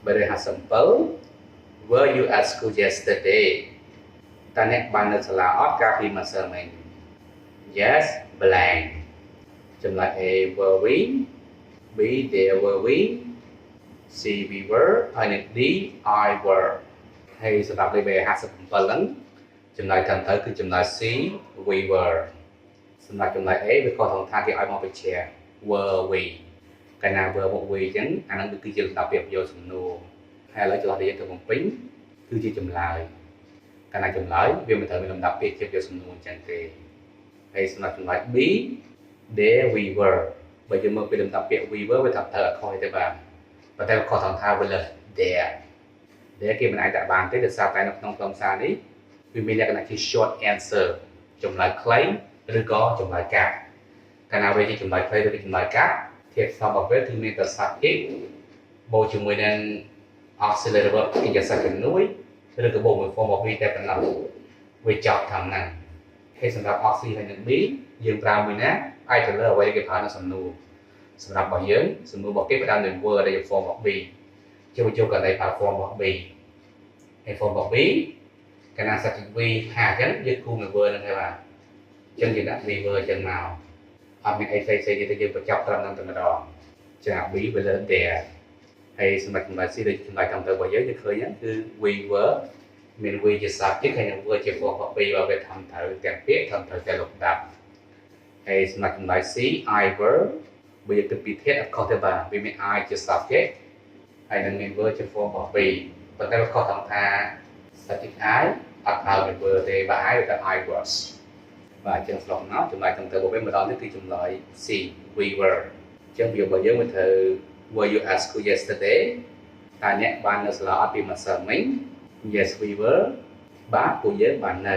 Very simple. Were you at school yesterday? តើអ្នកបាននៅសាលាអត់កាលពីម្សិលមិញ Yes blank ចម្លើយ A were we B there were we C we were ហើយនិង D I were ហើយសម្រាប់លេខ57ហ្នឹងចម្លើយត្រឹមត្រូវគឺចម្លើយ C we were សម្រាប់ចម្លើយ A វាខុសត្រង់ថាគេឲ្យមកបញ្ជា were we កាលណា were មក we អញ្ចឹងអាហ្នឹងគឺជាលំដាប់ពាក្យប្រយោគសំណួរហើយឥឡូវចូលរៀនទៅបំពេញគឺជាចម្លើយកាលណាចម្លើយវាមិនត្រូវមានលំដាប់ពាក្យជាប្រយោគសំណួរអញ្ចឹងទេហើយសម្រាប់ចម្លើយ B there we were បើយើងមើលពីលំដាប់ពាក្យ we were វាថាត្រូវអត់ខុសទេបាទប៉ុន្តែខុសត្រង់ថាវាលើ there គេមិនអាចដាក់បានទេដោយសារតែនៅក្នុងខ្លឹមសារនេះវាមានលក្ខណៈជា short answer ចម្លើយខ្លីឬក៏ចម្លើយកាត់កាលណាវាជាចម្លើយខ្លីឬក៏ចម្លើយកាត់ធាតុផ្សំរបស់វាគឺមានតែ subject បូកជាមួយនឹង auxiliary verb កិច្ចសព្ទជំនួយឬក៏បូកមួយ form of be តែប៉ុណ្ណោះវាចប់តាមហ្នឹងហើយសម្រាប់ oxy ហើយនិង b យើងប្រើមួយណាអាចទៅលើអ្វីគេប្រើនៅសំណួរសម្រាប់របស់យើងសំណួររបស់គេផ្ដើមដោយ word ដែលជា form of b ចូលកន្លែងប្រើ form of b ហើយ form of b កាលណា subject v ហាអញ្ចឹងយើងគូមួយ word ហ្នឹងហើយបាទអញ្ចឹងយើងដាក់ v word អញ្ចឹងមកអត់មានអីផ្សេងៗទៀតយើងបញ្ចប់ត្រឹមហ្នឹងតែម្ដងចា b វាលើ there ហើយសម្រាប់ចម្លើយ C ដូចចម្លើយតាមទៅរបស់យើងឃើញហ្នឹងគឺ we were មាន we ជា subject ហើយនឹង were ជា form of be បើវាធំត្រូវទាំងពាក្យធំត្រូវទាំងលំដាប់ហើយសម្រាប់ចម្លើយ C I were បើយើងទៅពីធាតុអត់ខុសទេបាទវាមាន I ជា subject ហើយនឹងមាន were ជា form of be ប៉ុន្តែវាខុសត្រង់ថា subject I អត់ប្រើเป็น were ទេបើ I វាតែ I was បាទអញ្ចឹងស្រុកមកចម្លើយតាមទៅរបស់វាម្ដងនេះគឺចម្លើយ C we were អញ្ចឹងវារបស់យើងវាត្រូវ Were you at school yesterday? តើអ្នកបាននៅសាលាអត់ពីម្សិលមិញ Yes we were បាទពួកយើងបាននៅ